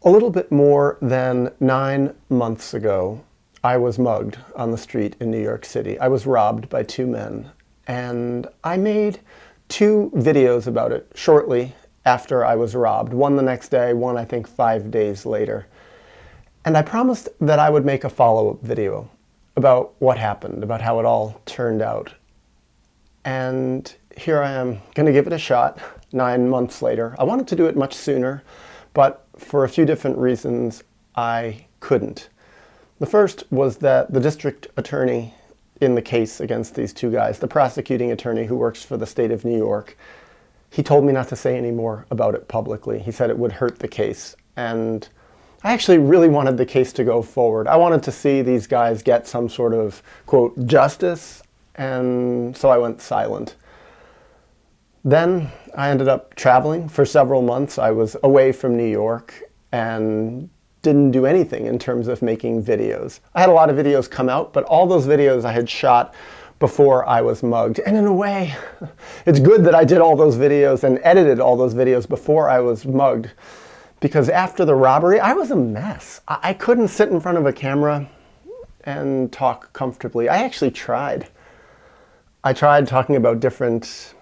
A little bit more than 9 months ago, I was mugged on the street in New York City. I was robbed by two men, and I made 2 videos about it shortly after I was robbed. One the next day, one I think 5 days later. And I promised that I would make a follow-up video about what happened, about how it all turned out. And here I am, going to give it a shot 9 months later. I wanted to do it much sooner, but for a few different reasons, I couldn't. The first was that the district attorney in the case against these 2 guys, the prosecuting attorney who works for the state of New York, he told me not to say any more about it publicly. He said it would hurt the case. And I actually really wanted the case to go forward. I wanted to see these guys get some sort of, quote, justice, and so I went silent. Then I ended up traveling for several months. I was away from New York and didn't do anything in terms of making videos. I had a lot of videos come out, but all those videos I had shot before I was mugged. And in a way, it's good that I did all those videos and edited all those videos before I was mugged, because after the robbery, I was a mess. I couldn't sit in front of a camera and talk comfortably. I actually tried. I tried talking about different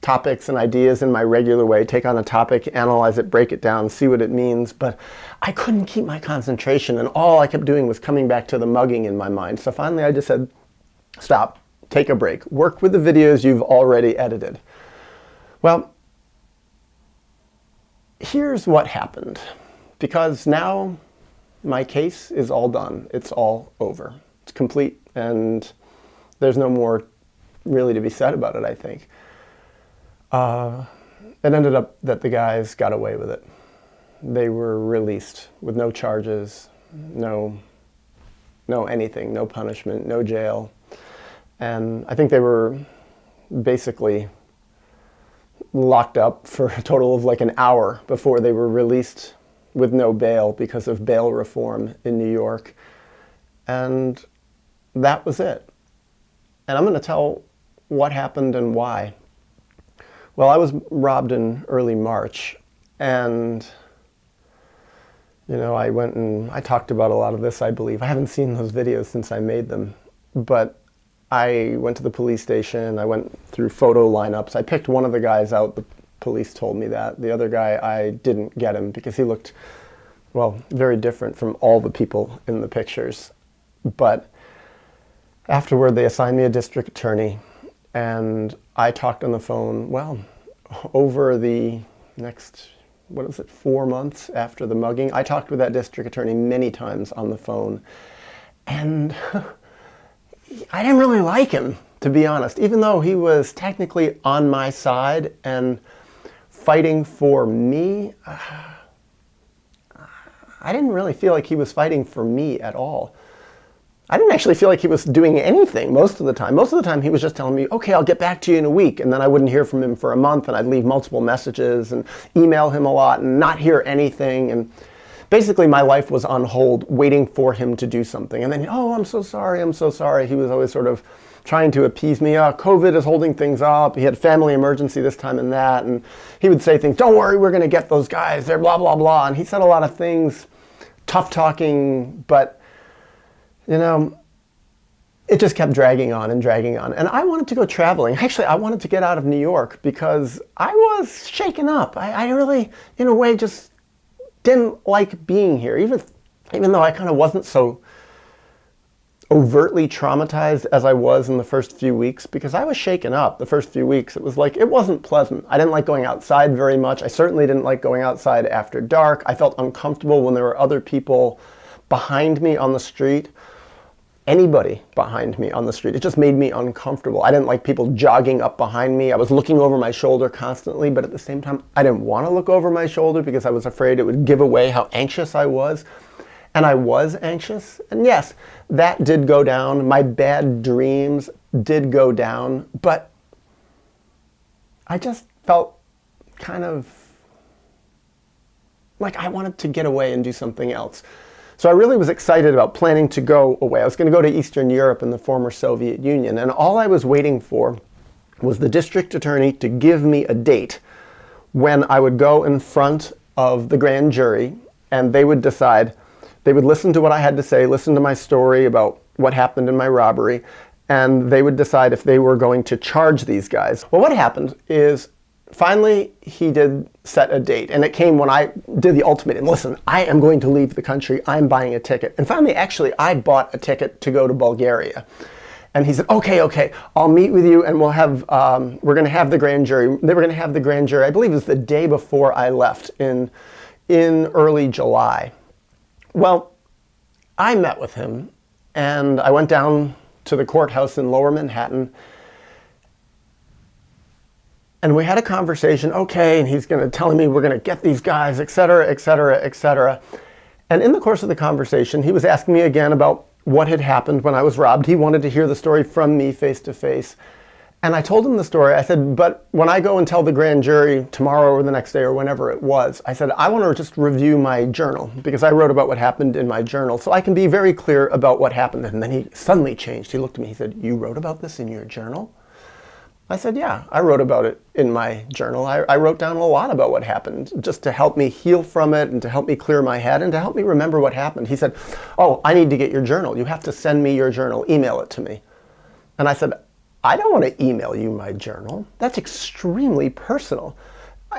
topics and ideas in my regular way, take on a topic, analyze it, break it down, see what it means, but I couldn't keep my concentration, and all I kept doing was coming back to the mugging in my mind. So finally I just said, stop, take a break, work with the videos you've already edited. Well, here's what happened, because now my case is all done. It's all over. It's complete, and there's no more really to be said about it, I think. It ended up that the guys got away with it. They were released with no charges, no anything, no punishment, no jail. And I think they were basically locked up for a total of like an hour before they were released with no bail because of bail reform in New York. And that was it. And I'm going to tell what happened and why. Well, I was robbed in early March, and I went and I talked about a lot of this, I believe. I haven't seen those videos since I made them, but I went to the police station, I went through photo lineups. I picked one of the guys out, the police told me that. The other guy, I didn't get him because he looked, well, very different from all the people in the pictures. But afterward, they assigned me a district attorney, and I talked on the phone, well, over the next, 4 months after the mugging, I talked with that district attorney many times on the phone. And I didn't really like him, to be honest, even though he was technically on my side and fighting for me. I didn't really feel like he was fighting for me at all. I didn't actually feel like he was doing anything most of the time. Most of the time he was just telling me, okay, I'll get back to you in a week. And then I wouldn't hear from him for a month, and I'd leave multiple messages and email him a lot and not hear anything. And basically my life was on hold waiting for him to do something. And then, oh, I'm so sorry, I'm so sorry. He was always sort of trying to appease me. Oh, COVID is holding things up. He had family emergency this time and that. And he would say things, don't worry, we're going to get those guys. They're blah, blah, blah. And he said a lot of things, tough talking, but it just kept dragging on and dragging on. And I wanted to go traveling. Actually, I wanted to get out of New York because I was shaken up. I really, in a way, just didn't like being here, even though I kind of wasn't so overtly traumatized as I was in the first few weeks, because I was shaken up the first few weeks. It was like, it wasn't pleasant. I didn't like going outside very much. I certainly didn't like going outside after dark. I felt uncomfortable when there were other people behind me on the street. Anybody behind me on the street. It just made me uncomfortable. I didn't like people jogging up behind me. I was looking over my shoulder constantly, but at the same time, I didn't want to look over my shoulder because I was afraid it would give away how anxious I was. And I was anxious. And yes, that did go down. My bad dreams did go down, but I just felt kind of like I wanted to get away and do something else. So I really was excited about planning to go away. I was going to go to Eastern Europe and the former Soviet Union, and all I was waiting for was the district attorney to give me a date when I would go in front of the grand jury and they would decide, they would listen to what I had to say, listen to my story about what happened in my robbery, and they would decide if they were going to charge these guys. Well, what happened is finally he did set a date, and it came when I did the ultimatum. Listen, I am going to leave the country. I'm buying a ticket. And finally, actually, I bought a ticket to go to Bulgaria. And he said, okay, I'll meet with you, and we'll have, we're going to have the grand jury. They were going to have the grand jury, I believe it was the day before I left in early July. Well, I met with him, and I went down to the courthouse in Lower Manhattan, and we had a conversation, okay, and he's going to tell me we're going to get these guys, et cetera, et cetera, et cetera. And in the course of the conversation, he was asking me again about what had happened when I was robbed. He wanted to hear the story from me face to face. And I told him the story. I said, but when I go and tell the grand jury tomorrow or the next day or whenever it was, I said, I want to just review my journal because I wrote about what happened in my journal so I can be very clear about what happened. And then he suddenly changed. He looked at me, he said, you wrote about this in your journal? I said, yeah, I wrote about it in my journal. I wrote down a lot about what happened just to help me heal from it and to help me clear my head and to help me remember what happened. He said, oh, I need to get your journal. You have to send me your journal. Email it to me. And I said, I don't want to email you my journal. That's extremely personal.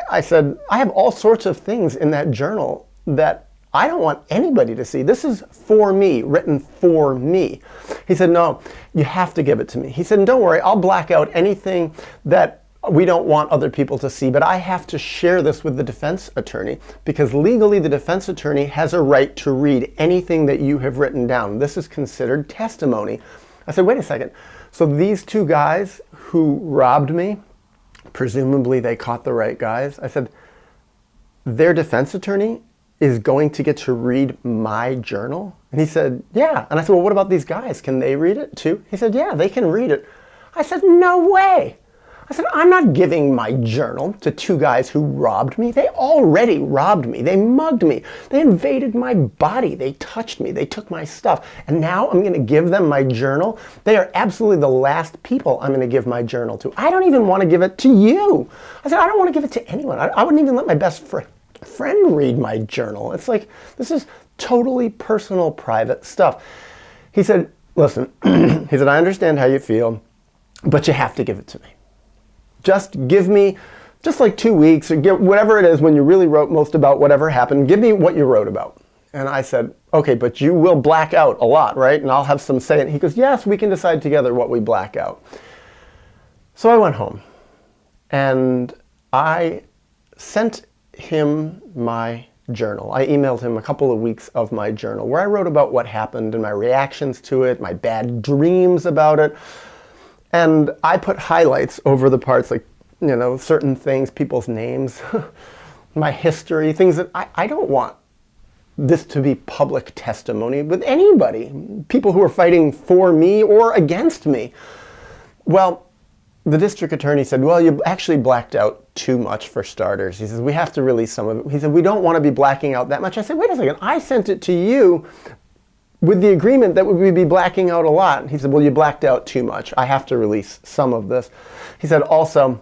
I said, I have all sorts of things in that journal that I don't want anybody to see. This is for me, written for me. He said, no, you have to give it to me. He said, don't worry, I'll black out anything that we don't want other people to see, but I have to share this with the defense attorney because legally the defense attorney has a right to read anything that you have written down. This is considered testimony. I said, wait a second. So these two guys who robbed me, presumably they caught the right guys. I said, their defense attorney is going to get to read my journal? And he said, yeah. And I said, well, what about these guys? Can they read it too? He said, yeah, they can read it. I said, no way. I said, I'm not giving my journal to two guys who robbed me. They already robbed me. They mugged me. They invaded my body. They touched me. They took my stuff. And now I'm going to give them my journal? They are absolutely the last people I'm going to give my journal to. I don't even want to give it to you. I said, I don't want to give it to anyone. I wouldn't even let my best friend read my journal. It's like, this is totally personal, private stuff. He said, listen, he said, I understand how you feel, but you have to give it to me. Just give me just like 2 weeks or whatever it is when you really wrote most about whatever happened. Give me what you wrote about. And I said, okay, but you will black out a lot, right? And I'll have some say in it. He goes, yes, we can decide together what we black out. So I went home and I sent him my journal. I emailed him a couple of weeks of my journal where I wrote about what happened and my reactions to it, my bad dreams about it. And I put highlights over the parts, like, you know, certain things, people's names, my history, things that I don't want this to be public testimony with anybody, people who are fighting for me or against me. Well, the district attorney said, well, you actually blacked out too much for starters. He says, we have to release some of it. He said, we don't want to be blacking out that much. I said, wait a second, I sent it to you with the agreement that we would be blacking out a lot. He said, well, you blacked out too much. I have to release some of this. He said, also,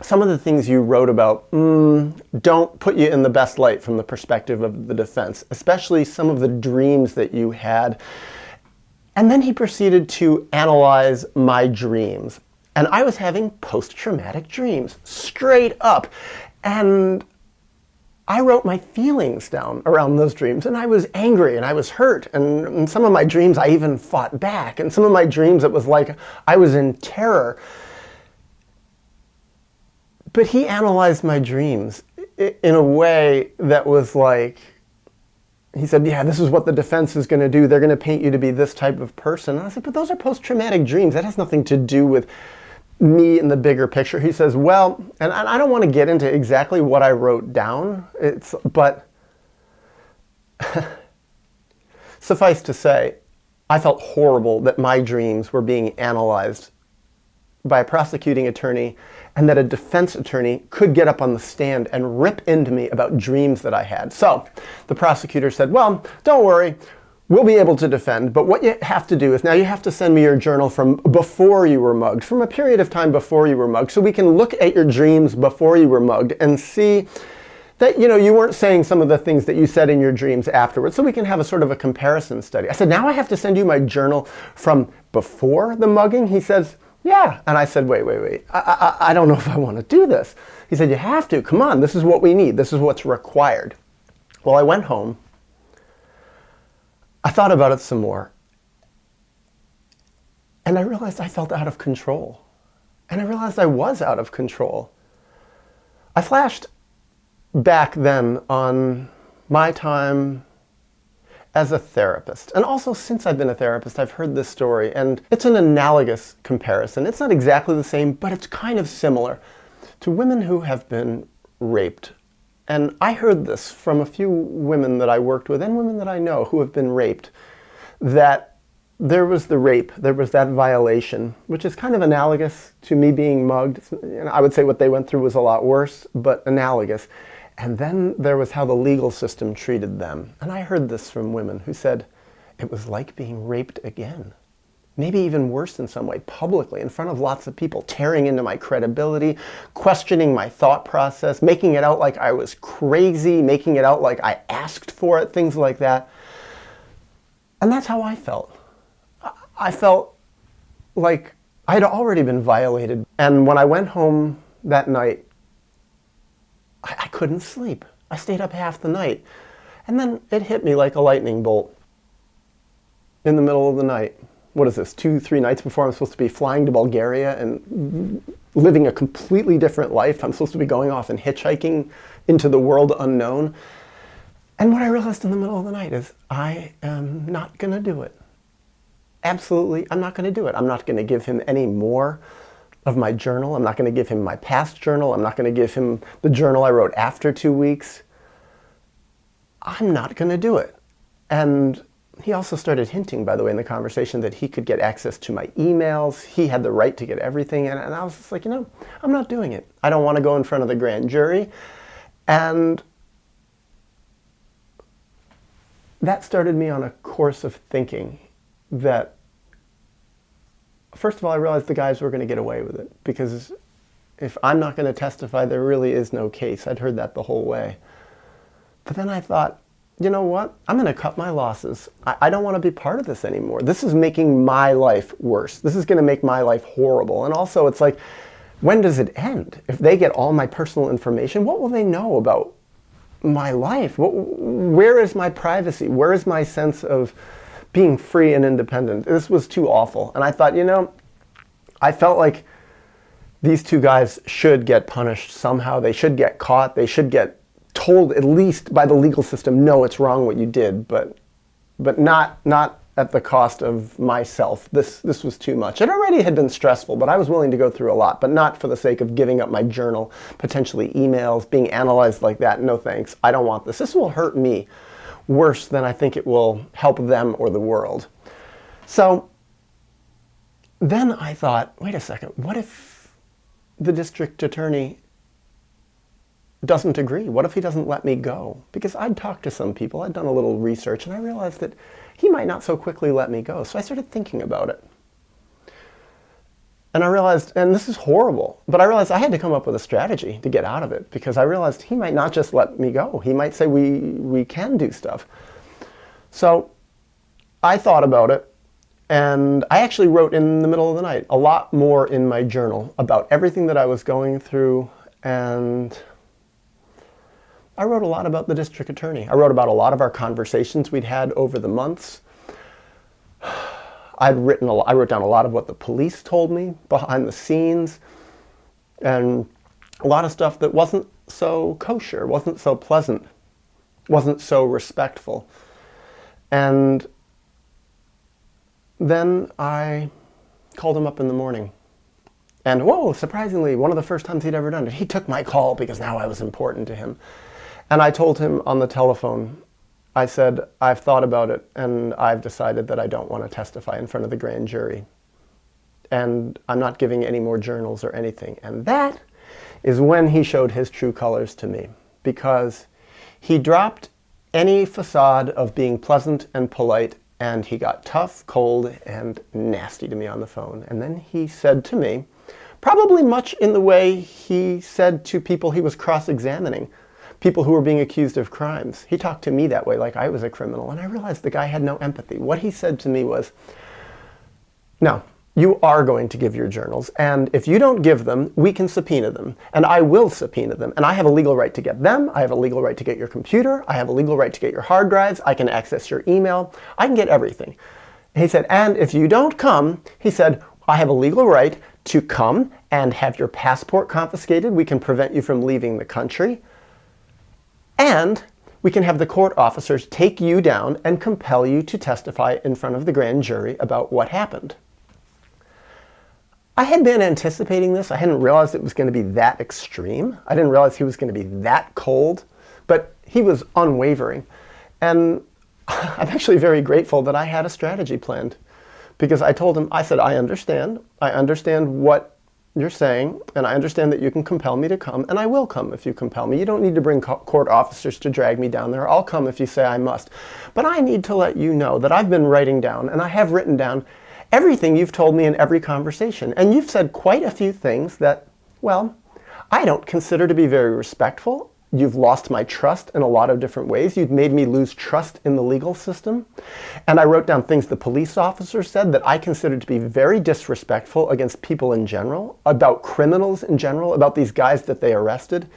some of the things you wrote about don't put you in the best light from the perspective of the defense, especially some of the dreams that you had. And then he proceeded to analyze my dreams. And I was having post-traumatic dreams, straight up. And I wrote my feelings down around those dreams, and I was angry and I was hurt. And in some of my dreams, I even fought back. And some of my dreams, it was like I was in terror. But he analyzed my dreams in a way that was like, he said, yeah, this is what the defense is going to do. They're going to paint you to be this type of person. And I said, but those are post-traumatic dreams. That has nothing to do with me in the bigger picture. He says, well, and I don't want to get into exactly what I wrote down, but suffice to say, I felt horrible that my dreams were being analyzed by a prosecuting attorney and that a defense attorney could get up on the stand and rip into me about dreams that I had. So the prosecutor said, well, don't worry. We'll be able to defend, but what you have to do is now you have to send me your journal from before you were mugged, from a period of time before you were mugged, so we can look at your dreams before you were mugged and see that, you weren't saying some of the things that you said in your dreams afterwards, so we can have a sort of a comparison study. I said, now I have to send you my journal from before the mugging? He says, yeah. And I said, wait. I don't know if I want to do this. He said, you have to. Come on, this is what we need. This is what's required. Well, I went home. I thought about it some more. And I realized I felt out of control. And I realized I was out of control. I flashed back then on my time as a therapist. And also, since I've been a therapist, I've heard this story, and it's an analogous comparison. It's not exactly the same, but it's kind of similar to women who have been raped. And I heard this from a few women that I worked with and women that I know who have been raped, that there was the rape, there was that violation, which is kind of analogous to me being mugged. I would say what they went through was a lot worse, but analogous. And then there was how the legal system treated them. And I heard this from women who said it was like being raped again. Maybe even worse in some way, publicly, in front of lots of people, tearing into my credibility, questioning my thought process, making it out like I was crazy, making it out like I asked for it, things like that. And that's how I felt. I felt like I had already been violated. And when I went home that night, I couldn't sleep. I stayed up half the night. And then it hit me like a lightning bolt in the middle of the night. What is this, 2-3 nights before I'm supposed to be flying to Bulgaria and living a completely different life? I'm supposed to be going off and hitchhiking into the world unknown. And what I realized in the middle of the night is I am not going to do it. Absolutely, I'm not going to do it. I'm not going to give him any more of my journal. I'm not going to give him my past journal. I'm not going to give him the journal I wrote after 2 weeks. I'm not going to do it. And he also started hinting, by the way, in the conversation that he could get access to my emails. He had the right to get everything. And I was just like, I'm not doing it. I don't want to go in front of the grand jury. And that started me on a course of thinking that, first of all, I realized the guys were going to get away with it, because if I'm not going to testify, there really is no case. I'd heard that the whole way. But then I thought, you know what? I'm going to cut my losses. I don't want to be part of this anymore. This is making my life worse. This is going to make my life horrible. And also, it's like, when does it end? If they get all my personal information, what will they know about my life? Where is my privacy? Where is my sense of being free and independent? This was too awful. And I thought, I felt like these two guys should get punished somehow. They should get caught. They should get told, at least by the legal system, no, it's wrong what you did, but not at the cost of myself. This was too much. It already had been stressful, but I was willing to go through a lot, but not for the sake of giving up my journal, potentially emails, being analyzed like that. No thanks. I don't want this. This will hurt me worse than I think it will help them or the world. So then I thought, wait a second, what if the district attorney doesn't agree? What if he doesn't let me go? Because I'd talked to some people, I'd done a little research, and I realized that he might not so quickly let me go. So I started thinking about it. And I realized, and this is horrible, but I realized I had to come up with a strategy to get out of it, because I realized he might not just let me go. He might say we can do stuff. So I thought about it, and I actually wrote in the middle of the night a lot more in my journal about everything that I was going through, and I wrote a lot about the district attorney. I wrote about a lot of our conversations we'd had over the months. I wrote down a lot of what the police told me behind the scenes, and a lot of stuff that wasn't so kosher, wasn't so pleasant, wasn't so respectful. And then I called him up in the morning. And whoa, surprisingly, one of the first times he'd ever done it, he took my call because now I was important to him. And I told him on the telephone, I said, I've thought about it, and I've decided that I don't want to testify in front of the grand jury. And I'm not giving any more journals or anything. And that is when he showed his true colors to me, because he dropped any facade of being pleasant and polite, and he got tough, cold, and nasty to me on the phone. And then he said to me, probably much in the way he said to people he was cross-examining, people who were being accused of crimes. He talked to me that way, like I was a criminal, and I realized the guy had no empathy. What he said to me was, no, you are going to give your journals, and if you don't give them, we can subpoena them, and I will subpoena them, and I have a legal right to get them, I have a legal right to get your computer, I have a legal right to get your hard drives, I can access your email, I can get everything. He said, and if you don't come, he said, I have a legal right to come and have your passport confiscated, we can prevent you from leaving the country, and we can have the court officers take you down and compel you to testify in front of the grand jury about what happened. I had been anticipating this. I hadn't realized it was going to be that extreme. I didn't realize he was going to be that cold, but he was unwavering. And I'm actually very grateful that I had a strategy planned, because I told him, I said, I understand what you're saying, and I understand that you can compel me to come, and I will come if you compel me. You don't need to bring court officers to drag me down there. I'll come if you say I must. But I need to let you know that I've been writing down, and I have written down everything you've told me in every conversation. And you've said quite a few things that, well, I don't consider to be very respectful. You've lost my trust in a lot of different ways. You've made me lose trust in the legal system. And I wrote down things the police officer said that I considered to be very disrespectful against people in general, about criminals in general, about these guys that they arrested.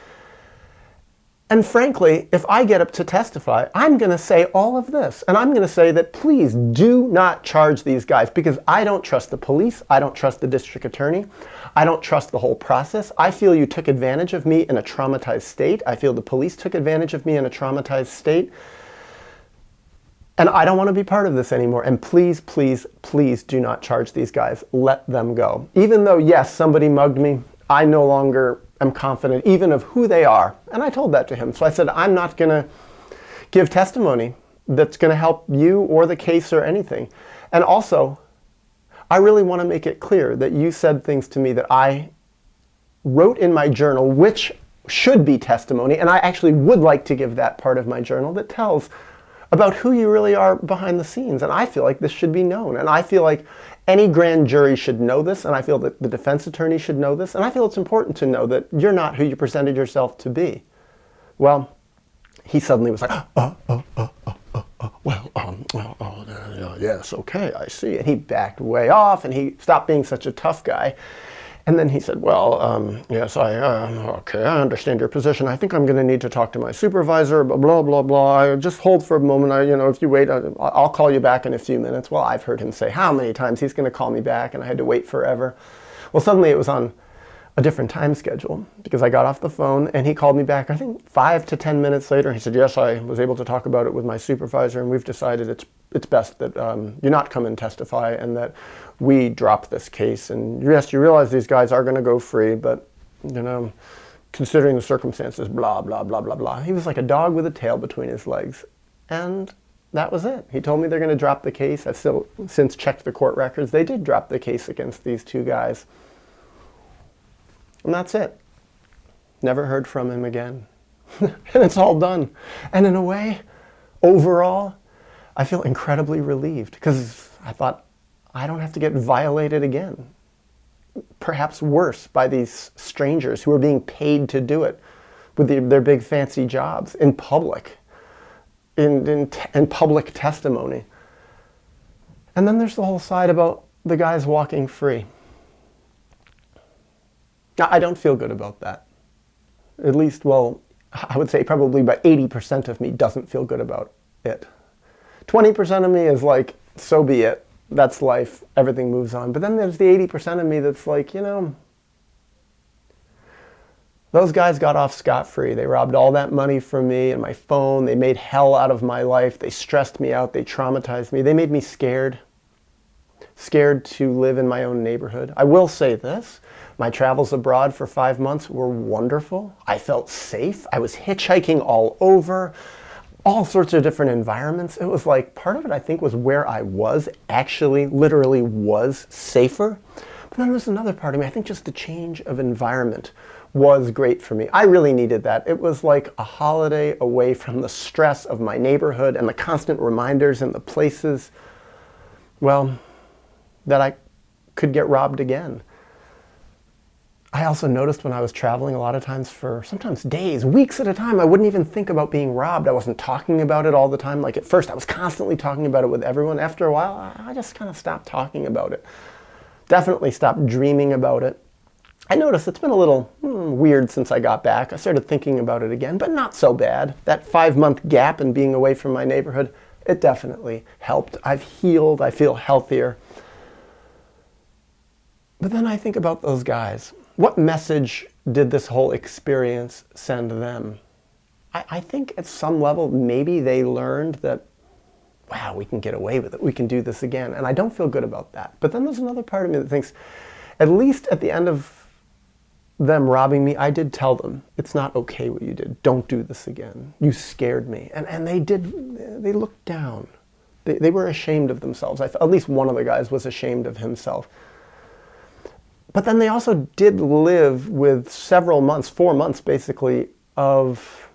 And frankly, if I get up to testify, I'm going to say all of this. And I'm going to say that please do not charge these guys, because I don't trust the police. I don't trust the district attorney. I don't trust the whole process. I feel you took advantage of me in a traumatized state. I feel the police took advantage of me in a traumatized state. And I don't want to be part of this anymore. And please, please, please do not charge these guys. Let them go. Even though, yes, somebody mugged me, I no longer am confident even of who they are. And I told that to him. So I said, I'm not going to give testimony that's going to help you or the case or anything. And also, I really want to make it clear that you said things to me that I wrote in my journal, which should be testimony, and I actually would like to give that part of my journal that tells about who you really are behind the scenes. And I feel like this should be known. And I feel like any grand jury should know this, and I feel that the defense attorney should know this, and I feel it's important to know that you're not who you presented yourself to be. Well, he suddenly was like, yes, okay, I see. And he backed way off, and he stopped being such a tough guy. And then he said, well, yes, okay, I understand your position. I think I'm going to need to talk to my supervisor, blah, blah, blah. Just hold for a moment. If you wait, I'll call you back in a few minutes. Well, I've heard him say how many times he's going to call me back, and I had to wait forever. Well, suddenly it was on a different time schedule, because I got off the phone, and he called me back, I think 5 to 10 minutes later. He said, yes, I was able to talk about it with my supervisor, and we've decided it's best that you not come and testify, and that we drop this case. And yes, you realize these guys are going to go free, but, considering the circumstances, blah, blah, blah, blah, blah. He was like a dog with a tail between his legs. And that was it. He told me they're going to drop the case. I've since checked the court records. They did drop the case against these two guys. And that's it. Never heard from him again. And it's all done. And in a way, overall, I feel incredibly relieved, because I thought, I don't have to get violated again. Perhaps worse, by these strangers who are being paid to do it with their big fancy jobs in public, in public testimony. And then there's the whole side about the guys walking free. Now, I don't feel good about that. At least, well, I would say probably about 80% of me doesn't feel good about it. 20% of me is like, so be it. That's life. Everything moves on. But then there's the 80% of me that's like, those guys got off scot-free. They robbed all that money from me and my phone. They made hell out of my life. They stressed me out. They traumatized me. They made me scared. Scared to live in my own neighborhood. I will say this. My travels abroad for 5 months were wonderful. I felt safe. I was hitchhiking all over. All sorts of different environments. It was like, part of it I think was where I was, actually, literally was safer. But then there was another part of me, I think just the change of environment was great for me. I really needed that. It was like a holiday away from the stress of my neighborhood and the constant reminders and the places, well, that I could get robbed again. I also noticed when I was traveling a lot of times for sometimes days, weeks at a time, I wouldn't even think about being robbed. I wasn't talking about it all the time. Like at first I was constantly talking about it with everyone. After a while, I just kind of stopped talking about it. Definitely stopped dreaming about it. I noticed it's been a little weird since I got back. I started thinking about it again, but not so bad. That 5-month gap in being away from my neighborhood, it definitely helped. I've healed. I feel healthier. But then I think about those guys. What message did this whole experience send them? I think at some level, maybe they learned that, wow, we can get away with it. We can do this again. And I don't feel good about that. But then there's another part of me that thinks, at least at the end of them robbing me, I did tell them, it's not okay what you did. Don't do this again. You scared me. And they looked down. They were ashamed of themselves. At least one of the guys was ashamed of himself. But then they also did live with several months, 4 months basically, of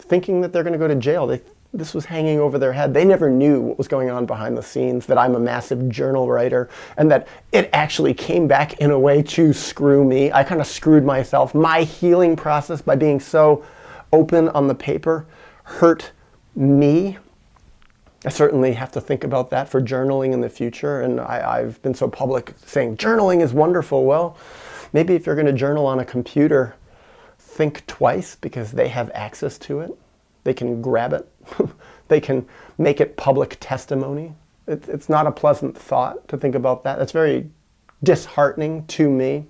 thinking that they're going to go to jail. This was hanging over their head. They never knew what was going on behind the scenes, that I'm a massive journal writer, and that it actually came back in a way to screw me. I kind of screwed myself. My healing process, by being so open on the paper, hurt me. I certainly have to think about that for journaling in the future, and I've been so public saying journaling is wonderful. Well, maybe if you're going to journal on a computer, think twice, because they have access to it. They can grab it. They can make it public testimony. It's not a pleasant thought to think about that. It's very disheartening to me.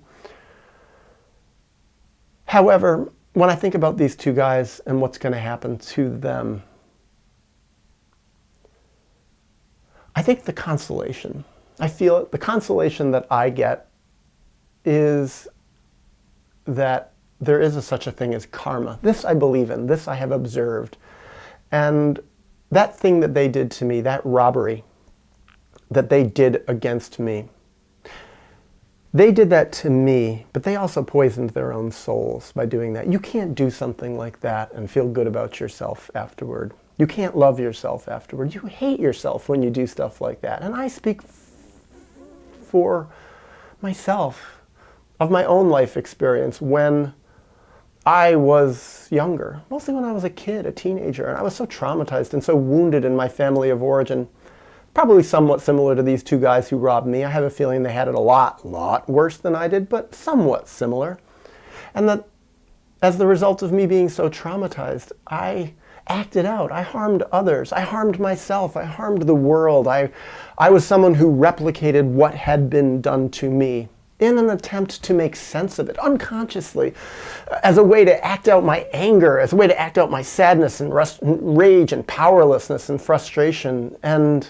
However, when I think about these two guys and what's going to happen to them, I think the consolation, I feel the consolation that I get is that there is such a thing as karma. This I believe in. This I have observed. And that thing that they did to me, that robbery that they did against me, they did that to me, but they also poisoned their own souls by doing that. You can't do something like that and feel good about yourself afterward. You can't love yourself afterward. You hate yourself when you do stuff like that. And I speak for myself, of my own life experience when I was younger, mostly when I was a kid, a teenager, and I was so traumatized and so wounded in my family of origin, probably somewhat similar to these two guys who robbed me. I have a feeling they had it a lot worse than I did, but somewhat similar. And that as the result of me being so traumatized, I acted out. I harmed others. I harmed myself. I harmed the world. I was someone who replicated what had been done to me in an attempt to make sense of it, unconsciously, as a way to act out my anger, as a way to act out my sadness and rage and powerlessness and frustration. And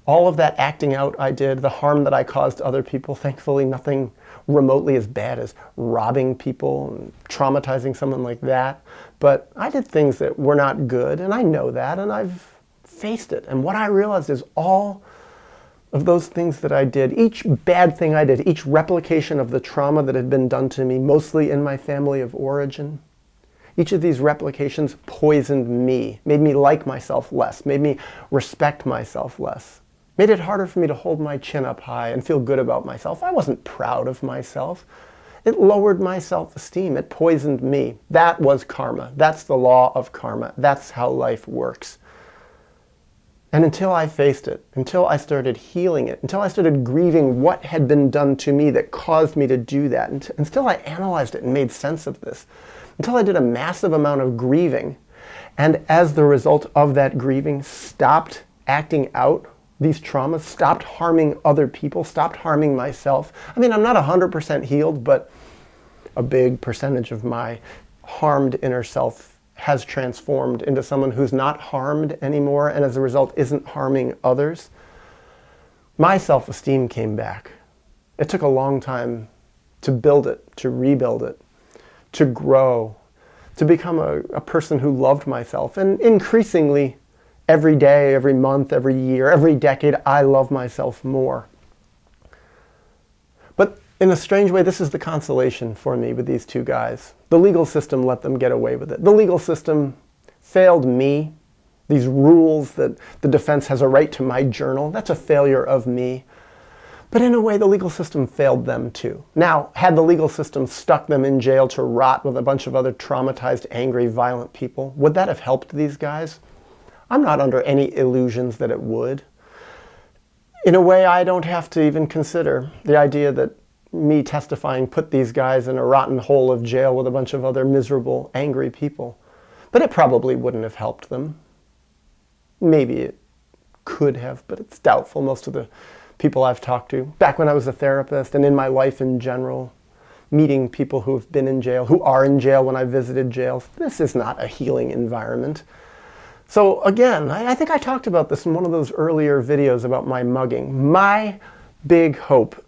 all of that acting out I did, the harm that I caused other people, thankfully nothing remotely as bad as robbing people and traumatizing someone like that. But I did things that were not good, and I know that, and I've faced it. And what I realized is all of those things that I did, each bad thing I did, each replication of the trauma that had been done to me, mostly in my family of origin, each of these replications poisoned me, made me like myself less, made me respect myself less, made it harder for me to hold my chin up high and feel good about myself. I wasn't proud of myself. It lowered my self-esteem. It poisoned me. That was karma. That's the law of karma. That's how life works. And until I faced it, until I started healing it, until I started grieving what had been done to me that caused me to do that, until I analyzed it and made sense of this, until I did a massive amount of grieving, and as the result of that grieving, stopped acting out these traumas, stopped harming other people, stopped harming myself. I mean, I'm not 100% healed, but a big percentage of my harmed inner self has transformed into someone who's not harmed anymore, and as a result isn't harming others. My self-esteem came back. It took a long time to build it, to rebuild it, to grow, to become a person who loved myself. And increasingly, every day, every month, every year, every decade, I love myself more. But in a strange way, this is the consolation for me with these two guys. The legal system let them get away with it. The legal system failed me. These rules that the defense has a right to my journal, that's a failure of me. But in a way, the legal system failed them too. Now, had the legal system stuck them in jail to rot with a bunch of other traumatized, angry, violent people, would that have helped these guys? I'm not under any illusions that it would. In a way, I don't have to even consider the idea that me testifying put these guys in a rotten hole of jail with a bunch of other miserable, angry people. But it probably wouldn't have helped them. Maybe it could have, but it's doubtful. Most of the people I've talked to, back when I was a therapist and in my life in general, meeting people who have been in jail, who are in jail when I visited jails, this is not a healing environment. So again, I think I talked about this in one of those earlier videos about my mugging. My big hope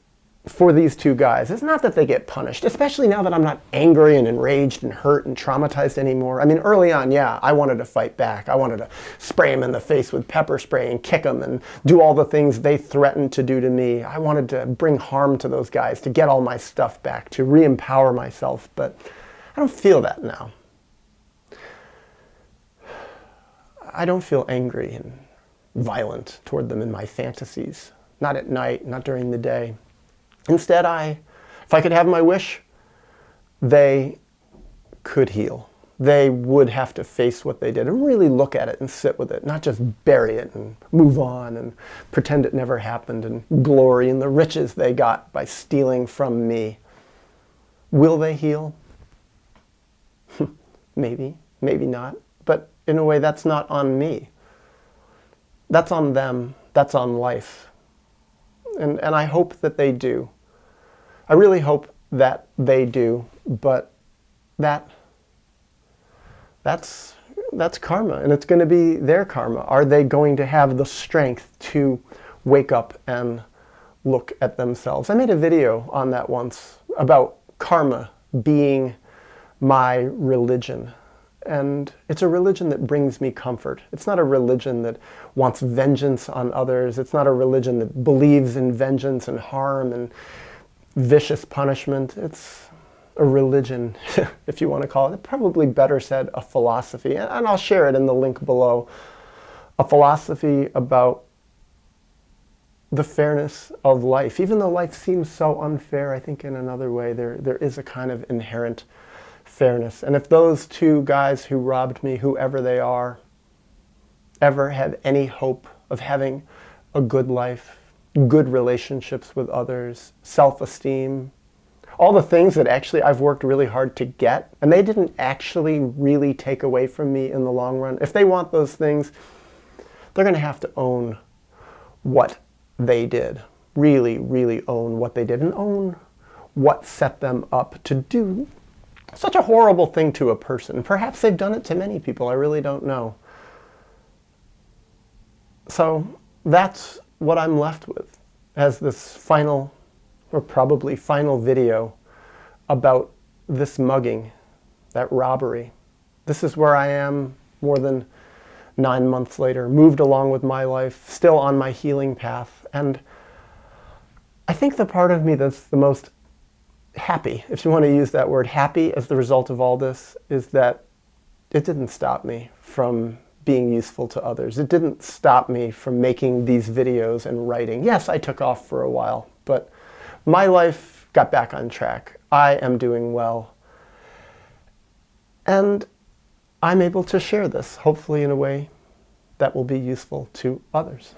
for these two guys is not that they get punished, especially now that I'm not angry and enraged and hurt and traumatized anymore. I mean, early on, yeah, I wanted to fight back. I wanted to spray them in the face with pepper spray and kick them and do all the things they threatened to do to me. I wanted to bring harm to those guys, to get all my stuff back, to re-empower myself, but I don't feel that now. I don't feel angry and violent toward them in my fantasies. Not at night, not during the day. Instead, if I could have my wish, they could heal. They would have to face what they did and really look at it and sit with it, not just bury it and move on and pretend it never happened and glory in the riches they got by stealing from me. Will they heal? Maybe, maybe not. But in a way, that's not on me. That's on them. That's on life. And I hope that they do. I really hope that they do, but that's karma, and it's going to be their karma. Are they going to have the strength to wake up and look at themselves? I made a video on that once about karma being my religion. And it's a religion that brings me comfort. It's not a religion that wants vengeance on others. It's not a religion that believes in vengeance and harm and vicious punishment. It's a religion, if you want to call it. Probably better said, a philosophy. And I'll share it in the link below. A philosophy about the fairness of life. Even though life seems so unfair, I think in another way there is a kind of inherent fairness. And if those two guys who robbed me, whoever they are, ever have any hope of having a good life, good relationships with others, self-esteem, all the things that actually I've worked really hard to get, and they didn't actually really take away from me in the long run. If they want those things, they're going to have to own what they did. Really, really own what they did and own what set them up to do such a horrible thing to a person. Perhaps they've done it to many people. I really don't know. So that's what I'm left with as this final, or probably final video about this mugging, that robbery. This is where I am more than 9 months later, moved along with my life, still on my healing path. And I think the part of me that's the most happy, if you want to use that word, happy as the result of all this, is that it didn't stop me from being useful to others. It didn't stop me from making these videos and writing. Yes, I took off for a while, but my life got back on track. I am doing well. And I'm able to share this, hopefully in a way that will be useful to others.